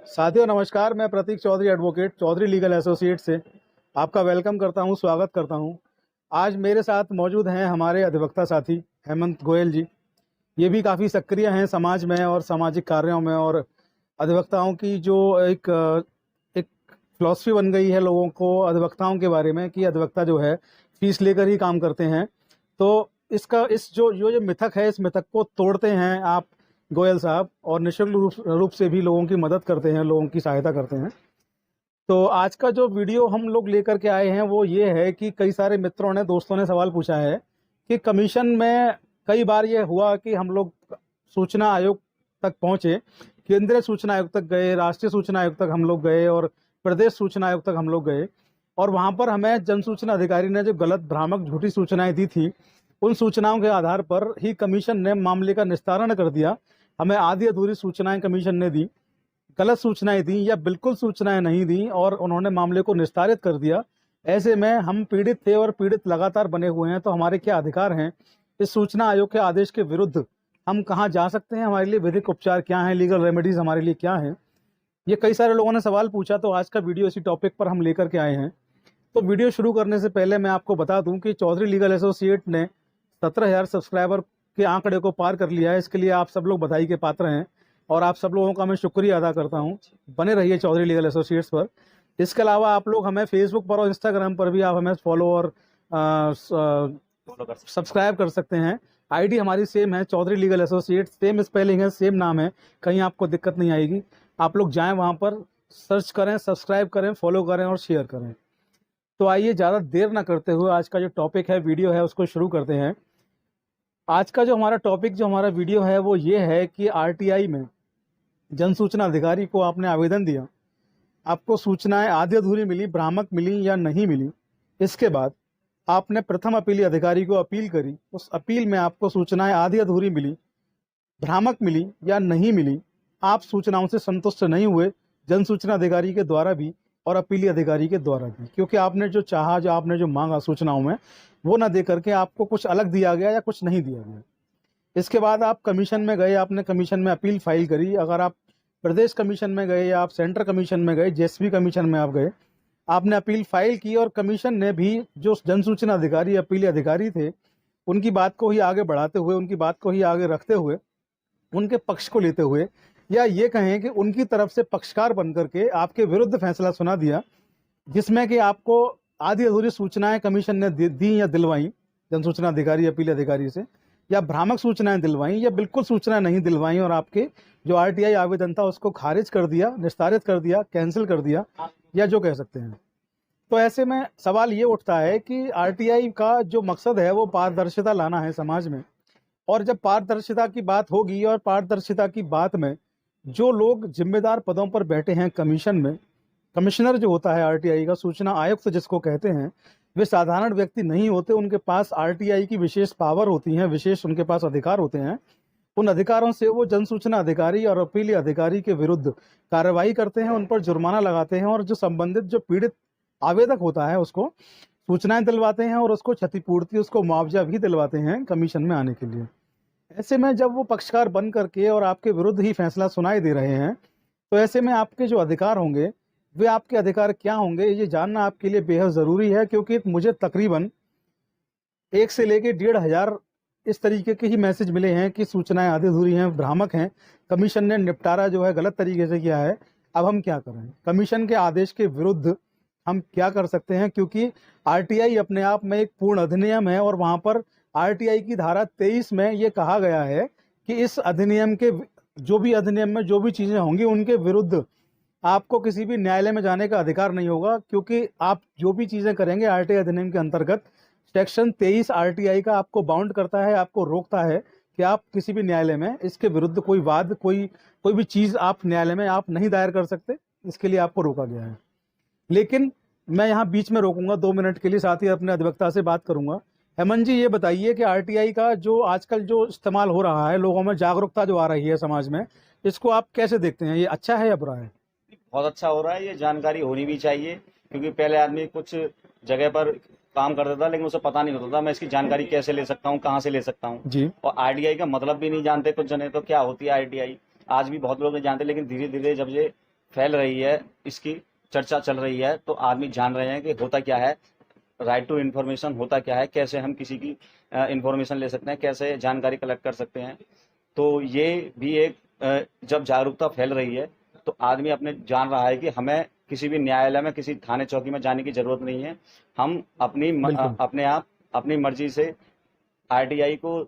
साथियों नमस्कार। मैं Prateek Chaudhary advocate Chaudhary legal associate से आपका वेलकम करता हूं, स्वागत करता हूं। आज मेरे साथ मौजूद हैं हमारे अधिवक्ता साथी हेमंत गोयल जी। ये भी काफ़ी सक्रिय हैं समाज में और सामाजिक कार्यों में, और अधिवक्ताओं की जो एक फिलॉसफी बन गई है लोगों को अधिवक्ताओं के बारे में कि अधिवक्ता जो है फीस लेकर ही काम करते हैं। तो इसका इस जो मिथक है, इस मिथक को तोड़ते हैं आप गोयल साहब, और निःशुल्क रूप से भी लोगों की मदद करते हैं, लोगों की सहायता करते हैं। तो आज का जो वीडियो हम लोग लेकर के आए हैं वो ये है कि कई सारे मित्रों ने, दोस्तों ने सवाल पूछा है कि कमीशन में कई बार ये हुआ कि हम लोग सूचना आयोग तक पहुंचे, केंद्रीय सूचना आयोग तक गए, राष्ट्रीय सूचना आयोग तक हम लोग गए और प्रदेश सूचना आयोग तक हम लोग गए, और वहां पर हमें जन सूचना अधिकारी ने जो गलत, भ्रामक, झूठी सूचनाएं दी थी, उन सूचनाओं के आधार पर ही कमीशन ने मामले का निस्तारण कर दिया। हमें आधी अधूरी सूचनाएं कमीशन ने दी, गलत सूचनाएं दी या बिल्कुल सूचनाएं नहीं दी, और उन्होंने मामले को निस्तारित कर दिया। ऐसे में हम पीड़ित थे और पीड़ित लगातार बने हुए हैं। तो हमारे क्या अधिकार हैं, इस सूचना आयोग के आदेश के विरुद्ध हम कहाँ जा सकते हैं, हमारे लिए विधिक उपचार क्या है, लीगल रेमेडीज हमारे लिए क्या है, ये कई सारे लोगों ने सवाल पूछा। तो आज का वीडियो इसी टॉपिक पर हम लेकर के आए हैं। तो वीडियो शुरू करने से पहले मैं आपको बता दूं कि चौधरी लीगल एसोसिएट ने 17,000 सब्सक्राइबर के आंकड़े को पार कर लिया है। इसके लिए आप सब लोग बधाई के पात्र हैं और आप सब लोगों का मैं शुक्रिया अदा करता हूं। बने रहिए चौधरी लीगल एसोसिएट्स पर। इसके अलावा आप लोग हमें फेसबुक पर और इंस्टाग्राम पर भी आप हमें फॉलो और सब्सक्राइब कर सकते हैं। आईडी हमारी सेम है, Chaudhary legal associate, same spelling है, सेम नाम है, कहीं आपको दिक्कत नहीं आएगी। आप लोग जाएं वहां पर, सर्च करें, सब्सक्राइब करें, फॉलो करें और शेयर करें। तो आइए ज़्यादा देर ना करते हुए आज का जो टॉपिक है, वीडियो है, उसको शुरू करते हैं। आज का जो हमारा टॉपिक, जो हमारा वीडियो है वो ये है कि आरटीआई में जन सूचना अधिकारी को आपने आवेदन दिया, आपको सूचनाएं आधी अधूरी मिली, भ्रामक मिली या नहीं मिली। इसके बाद आपने प्रथम अपीली अधिकारी को अपील करी, उस अपील में आपको सूचनाएं आधी अधूरी मिली, भ्रामक मिली या नहीं मिली, आप सूचनाओं से संतुष्ट नहीं हुए, जन सूचना अधिकारी के द्वारा भी और अपीली अधिकारी के द्वारा भी, क्योंकि आपने जो चाहा, जो आपने जो मांगा सूचनाओं में, वो ना दे करके आपको कुछ अलग दिया गया या कुछ नहीं दिया गया। इसके बाद आप कमीशन में गए, आपने कमीशन में अपील फाइल करी। अगर आप प्रदेश कमीशन में गए या आप सेंट्रल कमीशन में गए, जेएसपी कमीशन में आप गए, आपने अपील फाइल की, और कमीशन ने भी जो जन सूचना अधिकारी, अपीली अधिकारी थे, उनकी बात को ही आगे बढ़ाते हुए, उनकी बात को ही आगे रखते हुए, उनके पक्ष को लेते हुए, या ये कहें कि उनकी तरफ से पक्षकार बन करके आपके विरुद्ध फैसला सुना दिया, जिसमें कि आपको आधी अधूरी सूचनाएं कमीशन ने दी या दिलवाई जन सूचना अधिकारी, अपील अधिकारी से, या भ्रामक सूचनाएं दिलवाई या बिल्कुल सूचना नहीं दिलवाई, और आपके जो आरटीआई आवेदन था उसको खारिज कर दिया, निस्तारित कर दिया, कैंसिल कर दिया, या जो कह सकते हैं। तो ऐसे में सवाल ये उठता है कि आरटीआई का जो मकसद है वो पारदर्शिता लाना है समाज में, और जब पारदर्शिता की बात होगी और पारदर्शिता की बात में जो लोग जिम्मेदार पदों पर बैठे हैं कमीशन में, कमिश्नर जो होता है आरटीआई का, सूचना आयुक्त जिसको कहते हैं, वे साधारण व्यक्ति नहीं होते। उनके पास आरटीआई की विशेष पावर होती है, विशेष उनके पास अधिकार होते हैं। उन अधिकारों से वो जन सूचना अधिकारी और अपीली अधिकारी के विरुद्ध कार्रवाई करते हैं, उन पर जुर्माना लगाते हैं, और जो संबंधित, जो पीड़ित आवेदक होता है उसको सूचनाएं दिलवाते हैं, और उसको क्षतिपूर्ति, उसको मुआवजा भी दिलवाते हैं कमीशन में आने के लिए। ऐसे में जब वो पक्षकार बन करके और आपके विरुद्ध ही फैसला सुनाई दे रहे हैं, तो ऐसे में आपके जो अधिकार होंगे, वे आपके अधिकार क्या होंगे, ये जानना आपके लिए बेहद ज़रूरी है। क्योंकि मुझे तकरीबन 1 से लेके 1,500 इस तरीके के ही मैसेज मिले हैं कि सूचनाएं आधी अधूरी हैं, भ्रामक हैं, कमीशन ने निपटारा जो है गलत तरीके से किया है, अब हम क्या करें, कमीशन के आदेश के विरुद्ध हम क्या कर सकते हैं। क्योंकि आरटीआई अपने आप में एक पूर्ण अधिनियम है, और वहाँ पर आरटीआई की धारा 23 में ये कहा गया है कि इस अधिनियम के, जो भी अधिनियम में जो भी चीज़ें होंगी, उनके विरुद्ध आपको किसी भी न्यायालय में जाने का अधिकार नहीं होगा। क्योंकि आप जो भी चीज़ें करेंगे आरटीआई अधिनियम के अंतर्गत, सेक्शन 23 आरटीआई का आपको बाउंड करता है, आपको रोकता है कि आप किसी भी न्यायालय में इसके विरुद्ध कोई वाद, कोई भी चीज़ आप न्यायालय में आप नहीं दायर कर सकते। इसके लिए आपको रोका गया है। लेकिन मैं यहाँ बीच में रोकूंगा 2 मिनट के लिए, साथ ही अपने अधिवक्ता से बात करूंगा। हेमंत जी, ये बताइए कि आरटीआई का जो आजकल जो इस्तेमाल हो रहा है, लोगों में जागरूकता जो आ रही है समाज में, इसको आप कैसे देखते हैं, ये अच्छा है या बुरा है? बहुत अच्छा हो रहा है। ये जानकारी होनी भी चाहिए, क्योंकि पहले आदमी कुछ जगह पर काम करता था लेकिन उसे पता नहीं होता था मैं इसकी जानकारी कैसे ले सकता हूँ, कहाँ से ले सकता हूँ जी। और आरटीआई का मतलब भी नहीं जानते कुछ जने, तो क्या होती है आरटीआई आज भी बहुत लोग नहीं जानते। लेकिन धीरे धीरे जब ये फैल रही है, इसकी चर्चा चल रही है, तो आदमी जान रहे हैं कि होता क्या है, राइट टू इन्फॉर्मेशन होता क्या है, कैसे हम किसी की इन्फॉर्मेशन ले सकते हैं, कैसे जानकारी कलेक्ट कर सकते हैं। तो ये भी एक जब जागरूकता फैल रही है तो आदमी अपने जान रहा है कि हमें किसी भी न्यायालय में, किसी थाने चौकी में जाने की जरूरत नहीं है। हम बिल्कुल। अपने आप अपनी मर्जी से आरटीआई को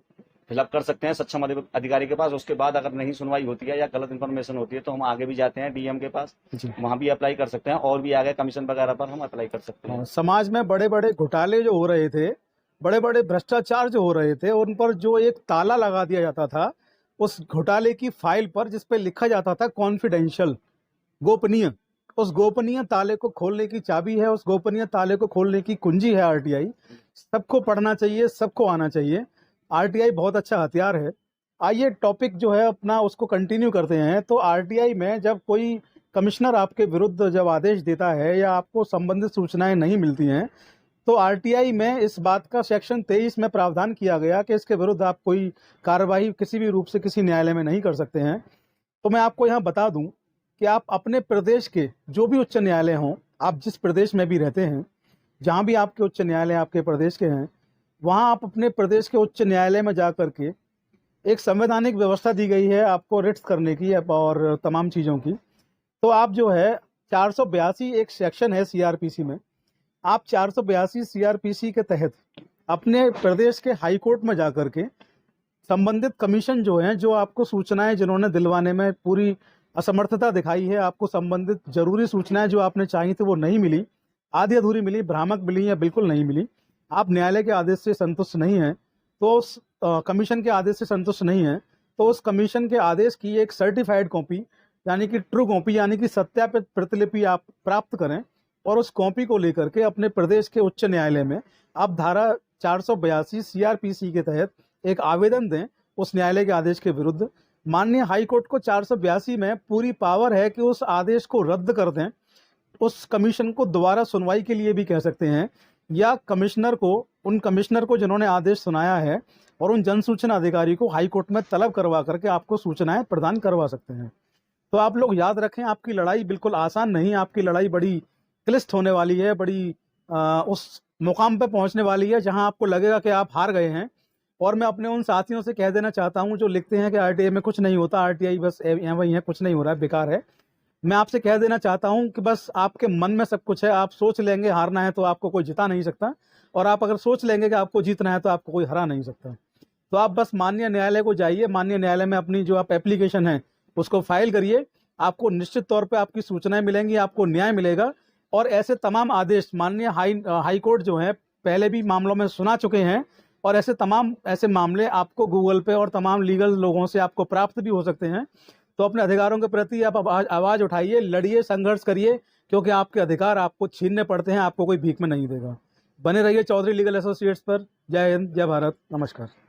फिलअप कर सकते हैं सक्षम अधिकारी के पास। उसके बाद अगर नहीं सुनवाई होती है या गलत इन्फॉर्मेशन होती है तो हम आगे भी जाते हैं डीएम के पास, जी। वहां भी अप्लाई कर सकते हैं, और भी आगे कमीशन वगैरह पर हम अप्लाई कर सकते हैं। समाज में बड़े बड़े घोटाले जो हो रहे थे, बड़े बड़े भ्रष्टाचार जो हो रहे थे, उन पर जो एक ताला लगा दिया जाता था उस घोटाले की फाइल पर, जिस पे लिखा जाता था कॉन्फिडेंशियल, गोपनीय, उस गोपनीय ताले को खोलने की चाबी है, उस गोपनीय ताले को खोलने की कुंजी है आरटीआई। सबको पढ़ना चाहिए, सबको आना चाहिए। आरटीआई बहुत अच्छा हथियार है। आइए टॉपिक जो है अपना उसको कंटिन्यू करते हैं। तो आरटीआई में जब कोई कमिश्नर आपके विरुद्ध जब आदेश देता है या आपको संबंधित सूचनाएं नहीं मिलती हैं, तो आरटीआई में इस बात का सेक्शन 23 में प्रावधान किया गया कि इसके विरुद्ध आप कोई कार्रवाई किसी भी रूप से किसी न्यायालय में नहीं कर सकते हैं। तो मैं आपको यहाँ बता दूं कि आप अपने प्रदेश के जो भी उच्च न्यायालय हों, आप जिस प्रदेश में भी रहते हैं, जहाँ भी आपके उच्च न्यायालय आपके प्रदेश के हैं, वहाँ आप अपने प्रदेश के उच्च न्यायालय में जा करके, एक संवैधानिक व्यवस्था दी गई है आपको रिट्स करने की और तमाम चीज़ों की। तो आप जो है 482 एक सेक्शन है सीआरपीसी में, आप 482 सीआरपीसी के तहत अपने प्रदेश के हाई कोर्ट में जा करके संबंधित कमीशन जो है, जो आपको सूचनाएं जिन्होंने दिलवाने में पूरी असमर्थता दिखाई है, आपको संबंधित जरूरी सूचनाएं जो आपने चाही थी वो नहीं मिली, आधी अधूरी मिली, भ्रामक मिली या बिल्कुल नहीं मिली, आप न्यायालय के आदेश से संतुष्ट नहीं हैं, तो उस कमीशन के आदेश से संतुष्ट नहीं हैं, तो उस कमीशन के आदेश की एक सर्टिफाइड कॉपी, यानी कि ट्रू कॉपी, यानी कि सत्यापित प्रतिलिपि आप प्राप्त करें और उस कॉपी को लेकर के अपने प्रदेश के उच्च न्यायालय में आप धारा 482 सीआरपीसी के तहत एक आवेदन दें उस न्यायालय के आदेश के विरुद्ध। माननीय हाई कोर्ट को 482 में पूरी पावर है कि उस आदेश को रद्द कर दें, उस कमीशन को दोबारा सुनवाई के लिए भी कह सकते हैं, या कमिश्नर को, उन कमिश्नर को जिन्होंने आदेश सुनाया है और उन जन सूचना अधिकारी को हाई कोर्ट में तलब करवा करके आपको सूचनाएं प्रदान करवा सकते हैं। तो आप लोग याद रखें, आपकी लड़ाई बिल्कुल आसान नहीं, आपकी लड़ाई बड़ी क्लिष्ट होने वाली है, बड़ी उस मुकाम पे पहुंचने वाली है जहां आपको लगेगा कि आप हार गए हैं। और मैं अपने उन साथियों से कह देना चाहता हूं जो लिखते हैं कि आरटीआई में कुछ नहीं होता, आरटीआई बस यहाँ वही है, कुछ नहीं हो रहा है, बेकार है। मैं आपसे कह देना चाहता हूं कि बस आपके मन में सब कुछ है। आप सोच लेंगे हारना है तो आपको कोई जिता नहीं सकता, और आप अगर सोच लेंगे कि आपको जीतना है तो आपको कोई हरा नहीं सकता। तो आप बस माननीय न्यायालय को जाइए, माननीय न्यायालय में अपनी जो आप एप्लीकेशन है उसको फाइल करिए, आपको निश्चित तौर पे आपकी सूचनाएं मिलेंगी, आपको न्याय मिलेगा। और ऐसे तमाम आदेश माननीय हाई कोर्ट जो है पहले भी मामलों में सुना चुके हैं, और ऐसे तमाम ऐसे मामले आपको गूगल पे और तमाम लीगल लोगों से आपको प्राप्त भी हो सकते हैं। तो अपने अधिकारों के प्रति आप आवाज उठाइए, लड़िए, संघर्ष करिए, क्योंकि आपके अधिकार आपको छीनने पड़ते हैं, आपको कोई भीख में नहीं देगा। बने रहिए चौधरी लीगल एसोसिएट्स पर। जय हिंद, जय भारत, नमस्कार।